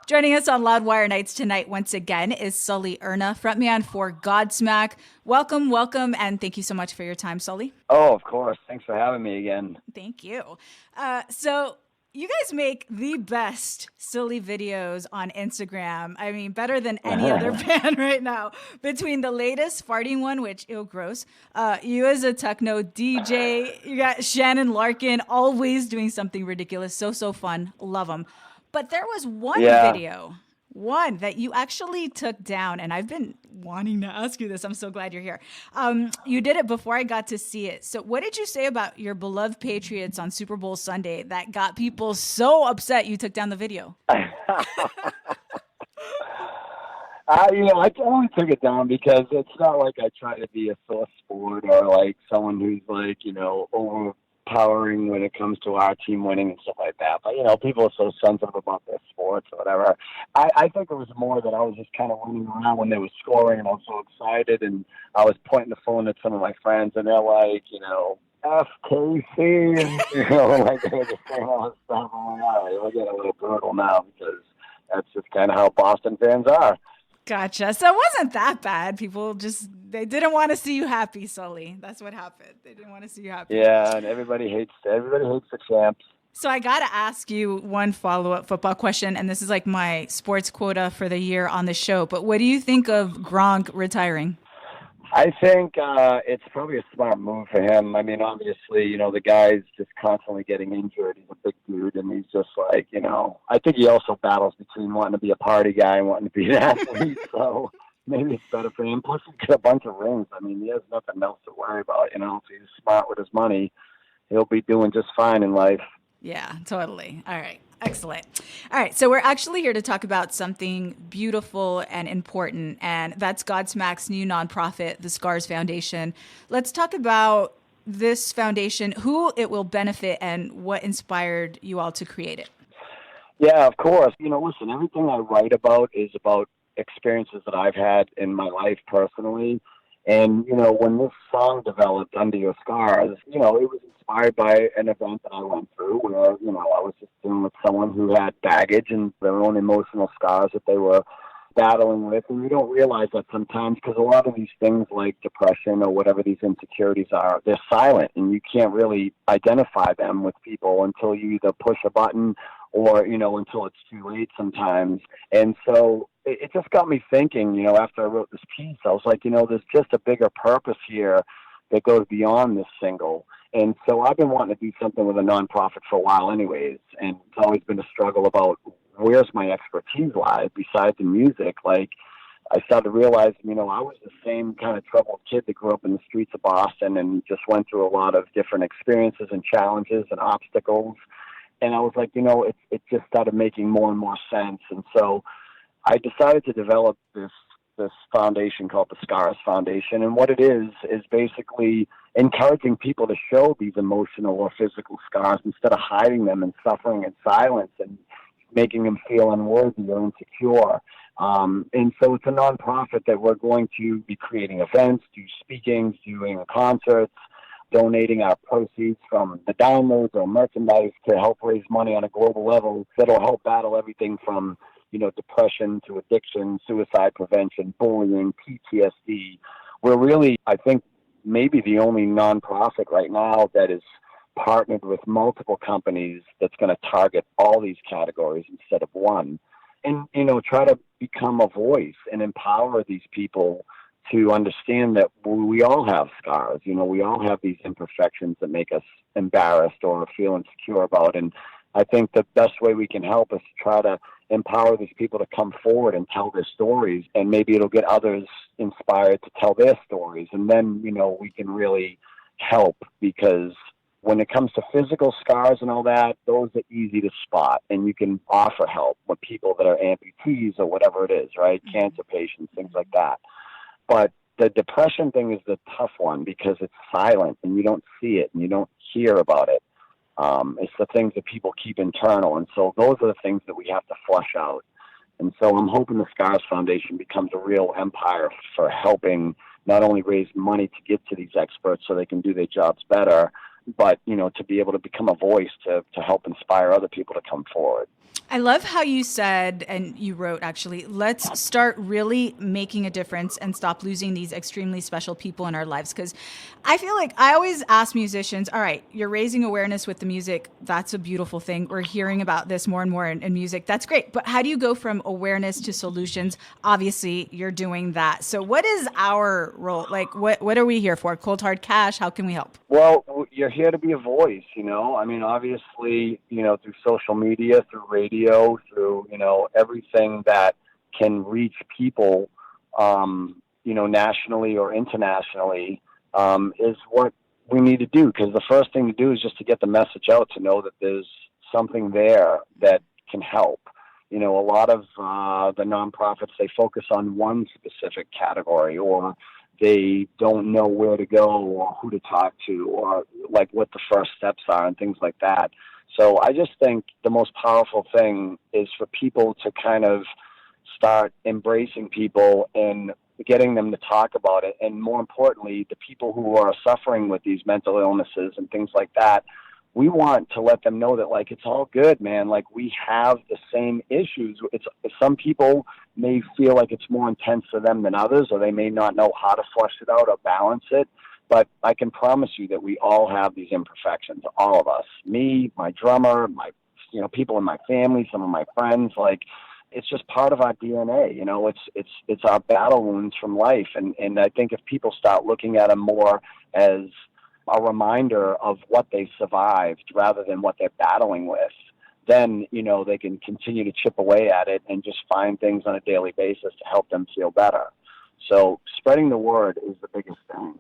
Joining us on Loudwire Nights tonight once again is Sully Erna, frontman for Godsmack. Welcome, welcome, and thank you so much for your time, Sully. Oh, of course. Thanks for having me again. Thank you. So you guys make the best silly videos on Instagram. I mean, better than any other band right now. Between the latest farting one, which gross, you as a techno DJ, you got Shannon Larkin always doing something ridiculous. So fun. Love them. But there was one video, one that you actually took down, and I've been wanting to ask you this. I'm so glad you're here. You did it before I got to see it. So what did you say about your beloved Patriots on Super Bowl Sunday that got people so upset you took down the video? I only took it down because it's not like I try to be a soft sport or like someone who's like, overpowering when it comes to our team winning and stuff like that. But, people are so sensitive about their sports or whatever. I think it was more that I was just kind of running around when they were scoring and I was so excited and I was pointing the phone at some of my friends and they're like, FKC, and, like they were just saying all this stuff. I'm like, all right, we're getting a little brutal now because that's just kind of how Boston fans are. Gotcha. So it wasn't that bad. People they didn't want to see you happy, Sully. That's what happened. They didn't want to see you happy. Yeah, and everybody hates the champs. So I got to ask you one follow-up football question, and this is like my sports quota for the year on the show. But what do you think of Gronk retiring? I think it's probably a smart move for him. I mean, obviously, the guy's just constantly getting injured. He's a big dude, and he's just like, I think he also battles between wanting to be a party guy and wanting to be an athlete. So maybe it's better for him. Plus, he's got a bunch of rings. I mean, he has nothing else to worry about. If he's smart with his money, he'll be doing just fine in life. Yeah, totally. All right. Excellent. All right. So we're actually here to talk about something beautiful and important, and that's Godsmack's new nonprofit, the Scars Foundation. Let's talk about this foundation, who it will benefit, and what inspired you all to create it. Yeah, of course. Listen, everything I write about is about experiences that I've had in my life personally. And, when this song developed, Under Your Scars, it was inspired by an event that I went through where, I was just dealing with someone who had baggage and their own emotional scars that they were battling with. And you don't realize that sometimes because a lot of these things like depression or whatever these insecurities are, they're silent and you can't really identify them with people until you either push a button or, until it's too late sometimes. And so it just got me thinking, after I wrote this piece, I was like, there's just a bigger purpose here that goes beyond this single. And so I've been wanting to do something with a nonprofit for a while anyways. And it's always been a struggle about where's my expertise lie besides the music. Like I started to realize, I was the same kind of troubled kid that grew up in the streets of Boston and just went through a lot of different experiences and challenges and obstacles. And I was like, it just started making more and more sense. And so I decided to develop this foundation called the Scars Foundation. And what it is basically encouraging people to show these emotional or physical scars instead of hiding them and suffering in silence and making them feel unworthy or insecure. And so it's a nonprofit that we're going to be creating events, do speakings, doing concerts, donating our proceeds from the downloads or merchandise to help raise money on a global level that'll help battle everything from depression to addiction, suicide prevention, bullying, PTSD. We're really, I think, maybe the only nonprofit right now that is partnered with multiple companies that's going to target all these categories instead of one. And, try to become a voice and empower these people to understand that we all have scars. We all have these imperfections that make us embarrassed or feel insecure about. And I think the best way we can help is to try to empower these people to come forward and tell their stories, and maybe it'll get others inspired to tell their stories. And then, we can really help, because when it comes to physical scars and all that, those are easy to spot, and you can offer help with people that are amputees or whatever it is, right? Mm-hmm. Cancer patients, things like that. But the depression thing is the tough one because it's silent and you don't see it and you don't hear about it. It's the things that people keep internal. And so those are the things that we have to flush out. And so I'm hoping the Scars Foundation becomes a real empire for helping not only raise money to get to these experts so they can do their jobs better, but, to be able to become a voice to help inspire other people to come forward. I love how you said, and you wrote actually, let's start really making a difference and stop losing these extremely special people in our lives. Because I feel like I always ask musicians, all right, you're raising awareness with the music. That's a beautiful thing. We're hearing about this more and more in music. That's great. But how do you go from awareness to solutions? Obviously, you're doing that. So what is our role? Like, what are we here for? Cold hard cash? How can we help? Well, you're here to be a voice, I mean, obviously, through social media, through radio, through, everything that can reach people, nationally or internationally, is what we need to do. Because the first thing to do is just to get the message out, to know that there's something there that can help. A lot of the nonprofits, they focus on one specific category, or they don't know where to go or who to talk to, or like what the first steps are and things like that. So I just think the most powerful thing is for people to kind of start embracing people and getting them to talk about it. And more importantly, the people who are suffering with these mental illnesses and things like that, we want to let them know that, like, it's all good, man. Like, we have the same issues. Some people may feel like it's more intense for them than others, or they may not know how to flush it out or balance it. But I can promise you that we all have these imperfections, all of us. Me, my drummer, people in my family, some of my friends. Like, it's just part of our DNA. It's our battle wounds from life. And I think if people start looking at them more as a reminder of what they've survived rather than what they're battling with, then, they can continue to chip away at it and just find things on a daily basis to help them feel better. So spreading the word is the biggest thing,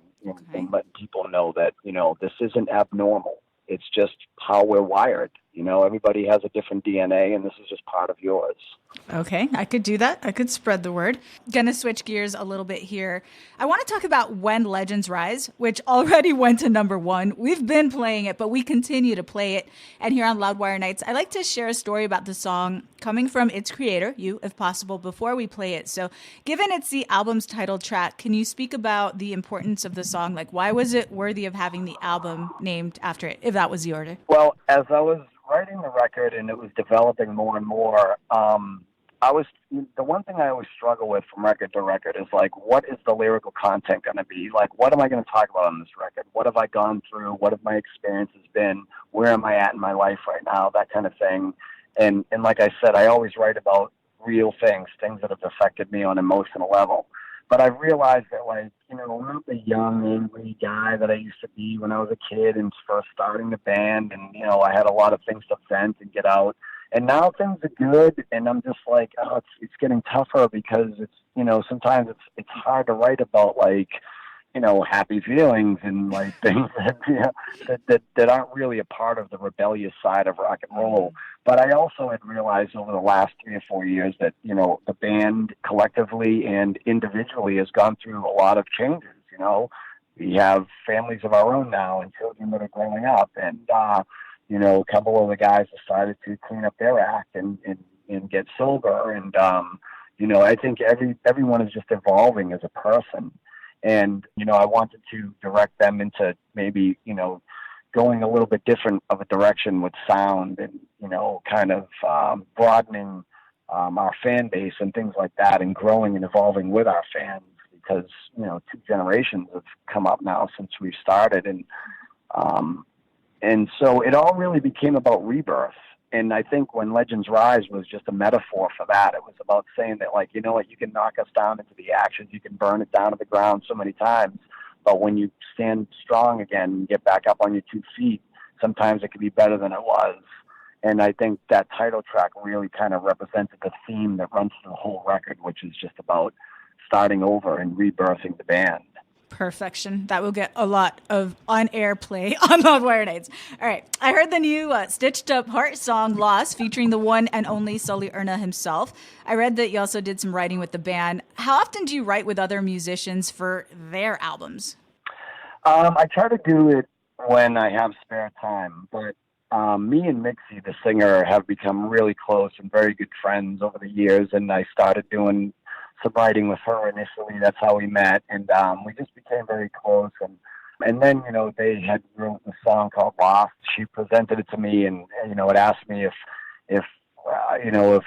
and letting people know that, this isn't abnormal. It's just how we're wired. Everybody has a different DNA, and this is just part of yours. Okay, I could do that. I could spread the word. Gonna switch gears a little bit here. I want to talk about When Legends Rise, which already went to #1. We've been playing it, but we continue to play it. And here on Loudwire Nights, I like to share a story about the song coming from its creator, you, if possible, before we play it. So given it's the album's title track, can you speak about the importance of the song? Like, why was it worthy of having the album named after it, if that was the order? Well, as I was writing the record and it was developing more and more, the one thing I always struggle with from record to record is, like, what is the lyrical content going to be? Like, what am I going to talk about on this record? What have I gone through? What have my experiences been? Where am I at in my life right now? That kind of thing. And like I said, I always write about real things that have affected me on an emotional level. But I realized that, like, I'm not the young, angry guy that I used to be when I was a kid and first starting the band. And, I had a lot of things to vent and get out. And now things are good, and I'm just like, oh, it's getting tougher because it's, sometimes it's hard to write about, like, happy feelings and, like, things that aren't really a part of the rebellious side of rock and roll. But I also had realized over the last 3 or 4 years that, the band collectively and individually has gone through a lot of changes. We have families of our own now and children that are growing up, and, a couple of the guys decided to clean up their act and get sober. And, I think everyone is just evolving as a person. And, I wanted to direct them into maybe, going a little bit different of a direction with sound and, kind of broadening our fan base and things like that, and growing and evolving with our fans, because, 2 generations have come up now since we've started. And so it all really became about rebirth. And I think When Legends Rise was just a metaphor for that. It was about saying that, like, you know what, you can knock us down into the ashes, you can burn it down to the ground so many times, but when you stand strong again and get back up on your 2 feet, sometimes it can be better than it was. And I think that title track really kind of represented the theme that runs through the whole record, which is just about starting over and rebirthing the band. Perfection. That will get a lot of on-air play on Loudwire Nights. All right. I heard the new Stitched Up Heart song, Lost, featuring the one and only Sully Erna himself. I read that you also did some writing with the band. How often do you write with other musicians for their albums? I try to do it when I have spare time, but me and Mixie, the singer, have become really close and very good friends over the years, and I started doing some writing with her initially. That's how we met, and we just became very close. And And then, they had wrote a song called Lost. She presented it to me and, it asked me if it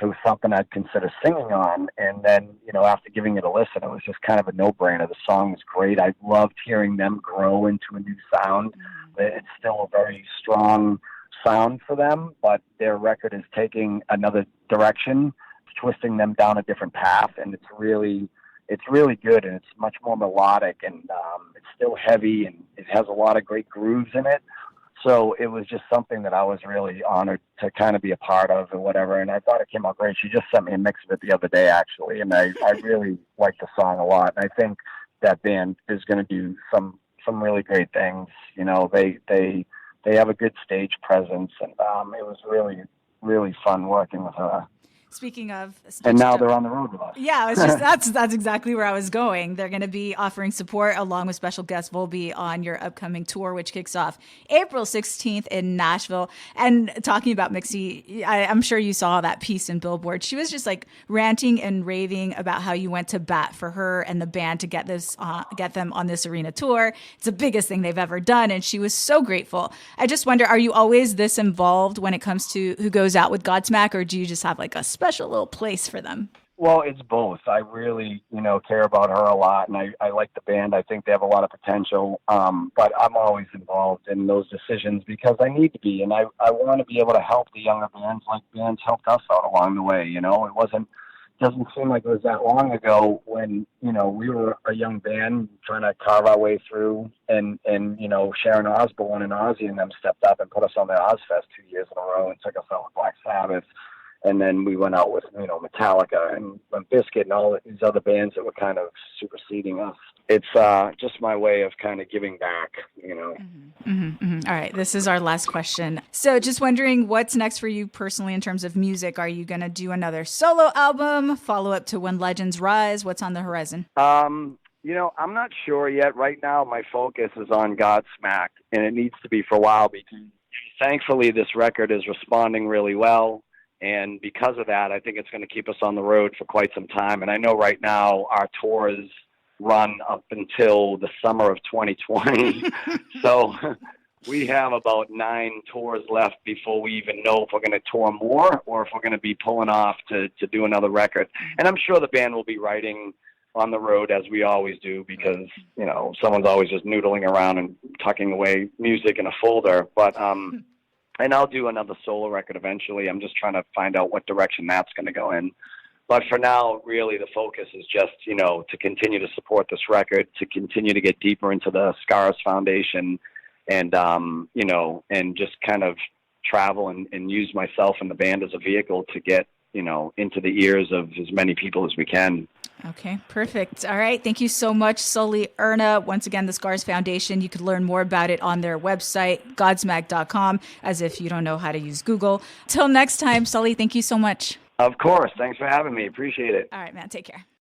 was something I'd consider singing on. And then, after giving it a listen, it was just kind of a no-brainer. The song was great. I loved hearing them grow into a new sound. It's still a very strong sound for them, but their record is taking another direction, twisting them down a different path. And it's really good, and it's much more melodic, and it's still heavy, and it has a lot of great grooves in it. So it was just something that I was really honored to kind of be a part of or whatever. And I thought it came out great. She just sent me a mix of it the other day, actually. And I really like the song a lot. And I think that band is going to do some really great things. They have a good stage presence, and it was really, really fun working with her. Speaking of, and now they're on the road with us. Yeah, it's just that's exactly where I was going. They're going to be offering support along with special guest Volby on your upcoming tour, which kicks off April 16th in Nashville. And talking about Mixie, I'm sure you saw that piece in Billboard. She was just like ranting and raving about how you went to bat for her and the band to get them on this arena tour. It's the biggest thing they've ever done, and she was so grateful. I just wonder, are you always this involved when it comes to who goes out with Godsmack, or do you just have like a special little place for them? Well, it's both. I really, care about her a lot, and I like the band. I think they have a lot of potential, but I'm always involved in those decisions because I need to be, and I want to be able to help the younger bands like bands helped us out along the way. It doesn't seem like it was that long ago when, we were a young band trying to carve our way through, and Sharon Osbourne and Ozzy and them stepped up and put us on the Ozfest 2 years in a row and took us out with Black Sabbath. And then we went out with, Metallica and Limp Bizkit and all these other bands that were kind of superseding us. It's just my way of kind of giving back, All right. This is our last question. So just wondering what's next for you personally in terms of music. Are you going to do another solo album, follow up to When Legends Rise? What's on the horizon? I'm not sure yet. Right now, my focus is on Godsmack, and it needs to be for a while because thankfully this record is responding really well. And because of that, I think it's going to keep us on the road for quite some time. And I know right now our tours run up until the summer of 2020. So we have about 9 tours left before we even know if we're going to tour more or if we're going to be pulling off to do another record. And I'm sure the band will be writing on the road as we always do because, someone's always just noodling around and tucking away music in a folder. But, and I'll do another solo record eventually. I'm just trying to find out what direction that's going to go in. But for now, really, the focus is just, to continue to support this record, to continue to get deeper into the Scars Foundation and, and just kind of travel and use myself and the band as a vehicle to get, into the ears of as many people as we can. Okay, perfect. All right. Thank you so much, Sully Erna. Once again, the Scars Foundation, you could learn more about it on their website, godsmack.com, as if you don't know how to use Google. Till next time, Sully, thank you so much. Of course. Thanks for having me. Appreciate it. All right, man. Take care.